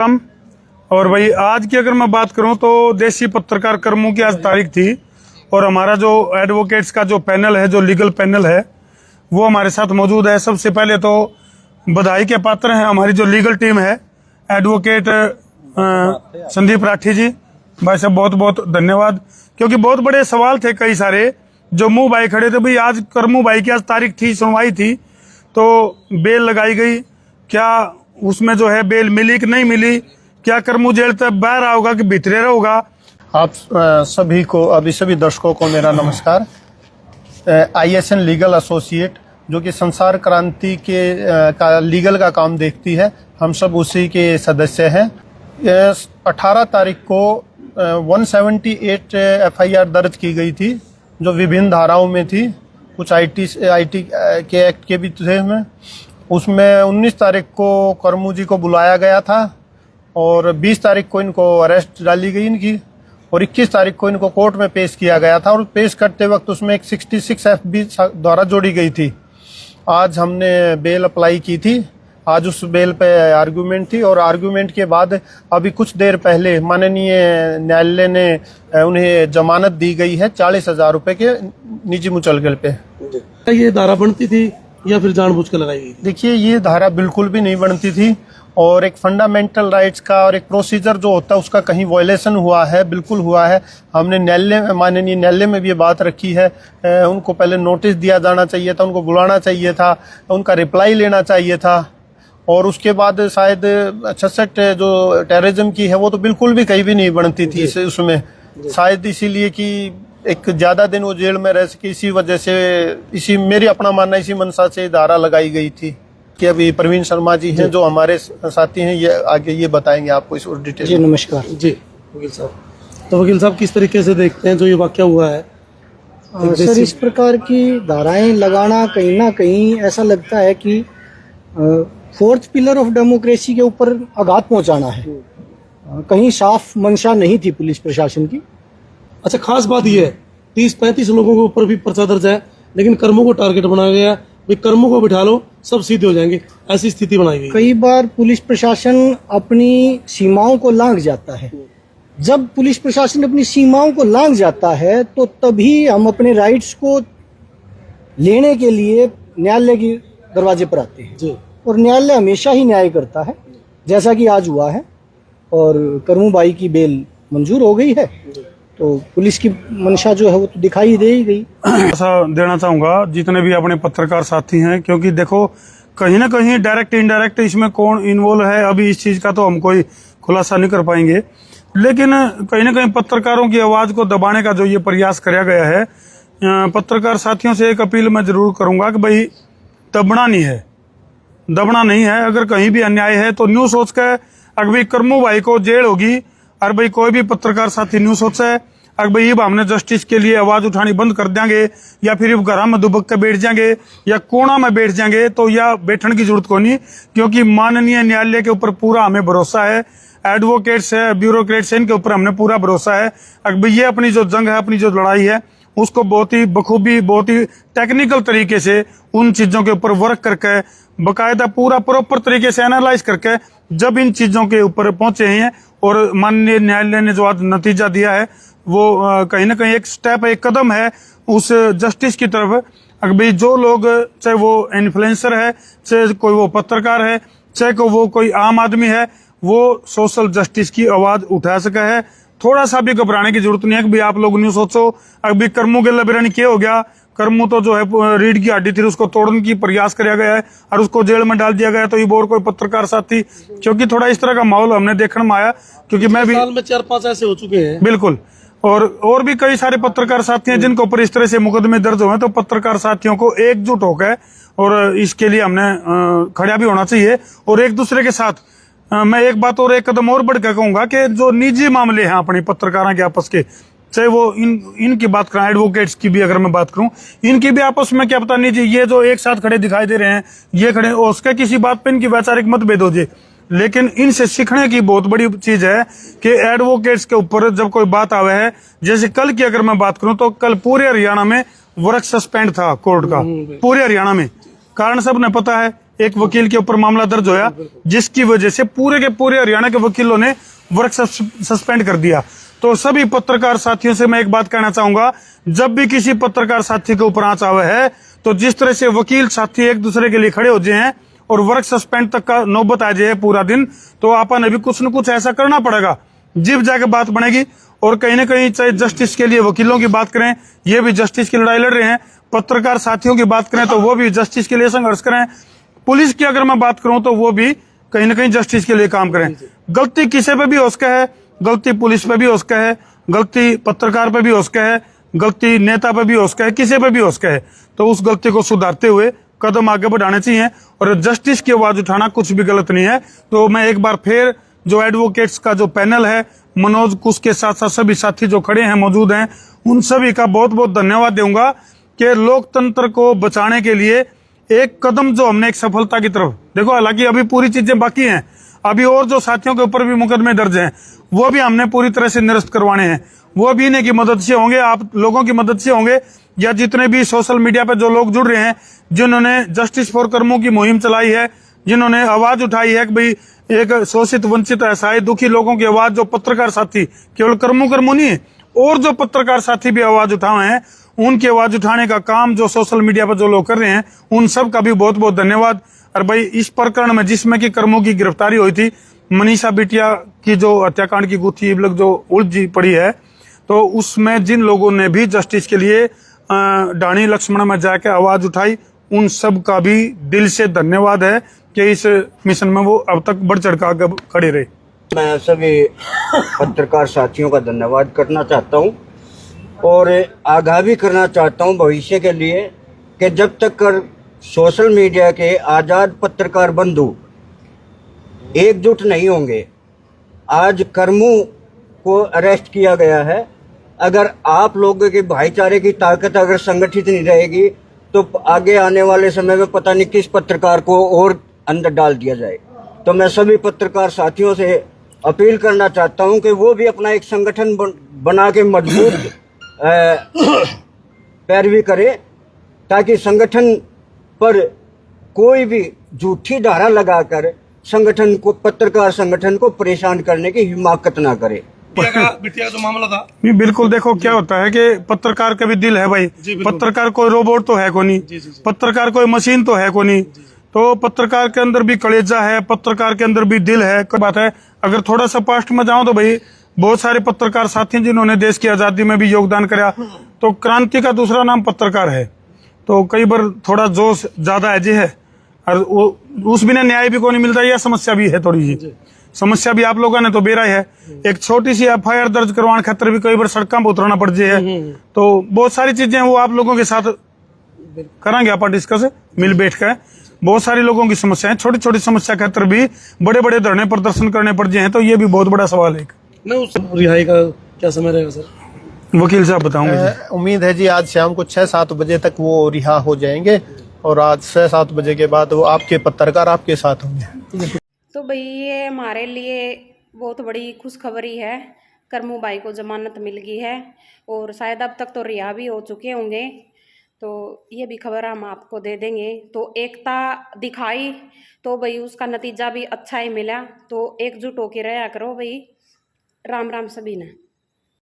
और भाई आज की अगर मैं बात करूं तो देसी पत्रकार कर्मों की आज तारीख थी और हमारा जो एडवोकेट्स का जो पैनल है, जो लीगल पैनल है, वो हमारे साथ मौजूद है। सबसे पहले तो बधाई के पात्र हैं हमारी जो लीगल टीम है, एडवोकेट संदीप राठी जी। भाई साहब बहुत बहुत धन्यवाद, क्योंकि बहुत बड़े सवाल थे कई सारे जो मुंह भाई खड़े थे। भाई आज करमू भाई की आज तारीख थी, सुनवाई थी, तो बेल लगाई गई, क्या उसमें जो है बेल मिली कि नहीं मिली, क्या करमू जेल तक बाहर आओगा कि भीतरे रहोगा। आप सभी को, अभी सभी दर्शकों को मेरा नमस्कार। ISN लीगल एसोसिएट जो कि संसार क्रांति के का लीगल का काम देखती है, हम सब उसी के सदस्य हैं। 18 तारीख को 178 FIR दर्ज की गई थी जो विभिन्न धाराओं में थी, कुछ IT के एक्ट के भी थे उसमें 19 तारीख को करमू जी को बुलाया गया था और 20 तारीख को इनको अरेस्ट डाली गई इनकी और 21 तारीख को इनको कोर्ट में पेश किया गया था और पेश करते वक्त उसमें एक 66 FB द्वारा जोड़ी गई थी। आज हमने बेल अप्लाई की थी, आज उस बेल पे आर्गुमेंट थी और आर्गुमेंट के बाद अभी कुछ देर पहले माननीय न्यायालय ने उन्हें जमानत दी गई है 40,000 रुपए के निजी मुचलके पे। ये धारा बनती थी या फिर जानबूझ कर लगाई गई? देखिए, ये धारा बिल्कुल भी नहीं बनती थी और एक फंडामेंटल राइट्स का और एक प्रोसीजर जो होता है उसका कहीं वायलेशन हुआ है, बिल्कुल हुआ है। हमने माननीय न्यायालय में भी ये बात रखी है। उनको पहले नोटिस दिया जाना चाहिए था, उनको बुलाना चाहिए था, उनका रिप्लाई लेना चाहिए था और उसके बाद शायद 66 जो टेररिज्म की है वो तो बिल्कुल भी कहीं भी नहीं बनती थी उसमें, शायद इसीलिए कि एक ज्यादा दिन वो जेल में रह सके, इसी वजह से, इसी मेरी अपना मानना इसी मंशा से धारा लगाई गई थी। कि अभी प्रवीण शर्मा जी हैं जो हमारे साथी हैं, ये आगे ये बताएंगे आपको इस और डिटेल। जी नमस्कार जी वकील साहब। तो वकील साहब किस तरीके से देखते हैं जो ये वाकया हुआ है? सर, इस प्रकार की धाराएं लगाना कहीं ना कहीं ऐसा लगता है कि फोर्थ पिलर ऑफ डेमोक्रेसी के ऊपर आघात पहुंचाना है। कहीं साफ मंशा नहीं थी पुलिस प्रशासन की। अच्छा, खास बात यह है 30-35 लोगों के ऊपर भी पर्चा दर्ज है, लेकिन कर्मों को टारगेट बनाया गया, भाई कर्मों को बिठा लो सब सीधे हो जाएंगे, ऐसी स्थिति बनाई गई। कई बार पुलिस प्रशासन अपनी सीमाओं को लांघ जाता है। जब पुलिस प्रशासन अपनी सीमाओं को लांघ जाता है तो तभी हम अपने राइट्स को लेने के लिए न्यायालय के दरवाजे पर आते हैं जी। और न्यायालय हमेशा ही न्याय करता है, जैसा कि आज हुआ है और करमू बाई की बेल मंजूर हो गई है। तो पुलिस की मंशा जो है वो तो दिखाई दे ही गई। ऐसा देना चाहूंगा जितने भी अपने पत्रकार साथी हैं, क्योंकि देखो कहीं ना कहीं डायरेक्ट इनडायरेक्ट इसमें कौन इन्वॉल्व है, अभी इस चीज का तो हम कोई खुलासा नहीं कर पाएंगे, लेकिन कहीं ना कहीं पत्रकारों की आवाज को दबाने का जो ये प्रयास किया गया है, पत्रकार साथियों से एक अपील मैं जरूर करूंगा कि भाई दबना नहीं है, दबना नहीं है। अगर कहीं भी अन्याय है तो न्यू सोच के अगर भाई करमू भाई को जेल होगी और भाई कोई भी पत्रकार साथी न्यू सोच है अगर भाई अब हमने जस्टिस के लिए आवाज उठानी बंद कर देंगे या फिर घर में दुबक के बैठ जाएंगे या कोना में बैठ जाएंगे, तो या बैठने की जरूरत को नहीं, क्योंकि माननीय न्यायालय के ऊपर पूरा हमें भरोसा है, एडवोकेट्स है, ब्यूरोक्रेट्स है, इनके ऊपर हमने पूरा भरोसा है। अगर भाई ये अपनी जो जंग है, अपनी जो लड़ाई है, उसको बहुत ही बखूबी, बहुत ही टेक्निकल तरीके से उन चीजों के ऊपर वर्क करके बकायदा पूरा प्रॉपर तरीके से एनालाइज करके जब इन चीजों के ऊपर पहुंचे हैं और माननीय न्यायालय ने जो आज नतीजा दिया है वो कहीं ना कहीं एक स्टेप, एक कदम है उस जस्टिस की तरफ। अगर भाई जो लोग, चाहे वो इन्फ्लुएंसर है, चाहे कोई वो पत्रकार है, चाहे वो कोई आम आदमी है, वो सोशल जस्टिस की आवाज उठा सका है। थोड़ा सा भी घबराने की जरूरत नहीं है कि भाई आप लोग नहीं सोचो अभी करमू के लबेरन क्या हो गया, करमू तो जो है रीढ़ की हड्डी थी, उसको तोड़ने की प्रयास किया गया है और उसको जेल में डाल दिया गया है। तो ये और कोई पत्रकार साथी, क्योंकि थोड़ा इस तरह का माहौल हमने देखने में आया, क्योंकि मैं भी साल में 4-5 ऐसे हो चुके हैं। बिल्कुल, और भी कई सारे पत्रकार साथी हैं जिनके ऊपर इस तरह से मुकदमे दर्ज हुए हैं। तो पत्रकार साथियों को एकजुट होकर और इसके लिए हमने खड़ा भी होना चाहिए और एक दूसरे के साथ मैं एक बात और एक कदम और बढ़ के कहूंगा कि जो निजी मामले हैं अपने पत्रकारों के आपस के, चाहे वो इनकी बात करें, एडवोकेट्स की भी अगर मैं बात करूं, इनकी भी आपस में क्या पता नहीं जी, ये जो एक साथ खड़े दिखाई दे रहे हैं, ये खड़े उसके किसी बात पे इनकी वैचारिक मतभेद हो जाए, लेकिन इनसे सीखने की बहुत बड़ी चीज है कि एडवोकेट्स के ऊपर जब कोई बात आवे है, जैसे कल की अगर मैं बात करूं तो कल पूरे हरियाणा में वर्क सस्पेंड था कोर्ट का, पूरे हरियाणा में। कारण सबने पता है, एक वकील के ऊपर मामला दर्ज होया, जिसकी वजह से पूरे के पूरे हरियाणा के वकीलों ने वर्क सस्पेंड कर दिया। तो सभी पत्रकार साथियों से मैं एक बात कहना चाहूंगा, जब भी किसी पत्रकार साथी के ऊपर आंच आवे है तो जिस तरह से वकील साथी एक दूसरे के लिए खड़े हो जाए हैं और वर्क सस्पेंड तक का नौबत आ जाए पूरा दिन, तो अपन अभी कुछ न कुछ ऐसा करना पड़ेगा, जिब जाके बात बनेगी। और कहीं ना कहीं चाहे जस्टिस के लिए वकीलों की बात करें, ये भी जस्टिस की लड़ाई लड़ रहे हैं, पत्रकार साथियों की बात करें तो वो भी जस्टिस के लिए संघर्ष करें, पुलिस की अगर मैं बात करूं तो वो भी कहीं ना कहीं जस्टिस के लिए काम करें। गलती किसी पे भी हो सके है, गलती पुलिस पे भी हो सके है, गलती पत्रकार पे भी हो सके है, गलती नेता पे भी हो सके है, किसी पे भी हो सके है, तो उस गलती को सुधारते हुए कदम आगे बढ़ाने चाहिए। और जस्टिस की आवाज उठाना कुछ भी गलत नहीं है। तो मैं एक बार फिर जो एडवोकेट्स का जो पैनल है, मनोज कुश के साथ साथ सभी साथी जो खड़े हैं मौजूद हैं, उन सभी का बहुत बहुत धन्यवाद दूंगा कि लोकतंत्र को बचाने के लिए एक कदम जो हमने एक सफलता की तरफ, देखो हालांकि अभी पूरी चीजें बाकी हैं, अभी और जो साथियों के ऊपर भी मुकदमे दर्ज हैं वो भी हमने पूरी तरह से निरस्त करवाने हैं। वो भी इन्हीं की मदद से होंगे, आप लोगों की मदद से होंगे, या जितने भी सोशल मीडिया पे जो लोग जुड़ रहे हैं, जिन्होंने जस्टिस फॉर कर्मों की मुहिम चलाई है, जिन्होंने आवाज उठाई है कि भाई एक शोषित वंचित असहाय दुखी लोगों की आवाज, जो पत्रकार साथी केवल कर्मों नहीं है, और जो पत्रकार साथी भी आवाज उठाए हैं, उनकी आवाज उठाने का काम जो सोशल मीडिया पर जो लोग कर रहे हैं, उन सब का भी बहुत बहुत धन्यवाद। और भाई इस प्रकरण में जिसमें कि कर्मों की गिरफ्तारी हुई थी, मनीषा बिटिया की जो हत्याकांड की गुत्थी अब जो उलझी पड़ी है, तो उसमें जिन लोगों ने भी जस्टिस के लिए डाणी लक्ष्मण में जाके आवाज उठाई, उन सब का भी दिल से धन्यवाद है कि इस मिशन में वो अब तक बढ़ चढ़ कर खड़े रहे। मैं सभी पत्रकार साथियों का धन्यवाद करना चाहता हूं और आगाह भी करना चाहता हूं भविष्य के लिए कि जब तक सोशल मीडिया के आज़ाद पत्रकार बंधु एकजुट नहीं होंगे, आज कर्मू को अरेस्ट किया गया है, अगर आप लोगों के भाईचारे की ताकत अगर संगठित नहीं रहेगी तो आगे आने वाले समय में पता नहीं किस पत्रकार को और अंदर डाल दिया जाए। तो मैं सभी पत्रकार साथियों से अपील करना चाहता हूं कि वो भी अपना एक संगठन बना के मजबूत पैरवी करे, ताकि संगठन पर कोई भी झूठी धारा लगाकर संगठन को, पत्रकार संगठन को परेशान करने की हिमाकत ना करे। बिटिया जो मामला था, नहीं बिल्कुल, देखो क्या होता है कि पत्रकार का भी दिल है भाई, पत्रकार कोई रोबोट तो है को नहीं, पत्रकार कोई मशीन तो है को नहीं, तो पत्रकार के अंदर भी कलेजा है, पत्रकार के अंदर भी दिल है। कोई बात है, अगर थोड़ा सा पास्ट में जाऊं तो भाई बहुत सारे पत्रकार साथी हैं जिन्होंने देश की आजादी में भी योगदान कराया, तो क्रांति का दूसरा नाम पत्रकार है। तो कई बार थोड़ा जोश ज्यादा है जी है, और उस बिना न्याय भी को नहीं मिलता, यह समस्या भी है, थोड़ी सी समस्या भी आप लोगों ने तो बेरा है। एक छोटी सी एफआईआर दर्ज करवाने खातिर भी कई बार सड़कों पर उतरना पड़ जाए है। तो बहुत सारी चीजें वो आप लोगों के साथ करेंगे, आप डिस्कस मिल बैठ कर। बहुत सारी लोगों की समस्याएं, छोटी छोटी समस्या खातिर भी बड़े बड़े धरने प्रदर्शन करने पड़ जाए हैं, तो ये भी बहुत बड़ा सवाल है। उस रिहाई का क्या समय रहेगा सर? वकील साहब बताऊंगे। उम्मीद है जी आज शाम को 6-7 बजे तक वो रिहा हो जाएंगे, और आज 6-7 बजे के बाद वो आपके पत्रकार आपके साथ होंगे। तो भाई ये हमारे लिए बहुत बड़ी खुशखबरी है, करमू भाई को जमानत मिल गई है और शायद अब तक तो रिहा भी हो चुके होंगे। तो ये भी खबर हम आपको दे देंगे। तो एकता दिखाई तो भाई उसका नतीजा भी अच्छा ही मिला। तो एकजुट होके रहा करो भाई। राम राम सभी ने।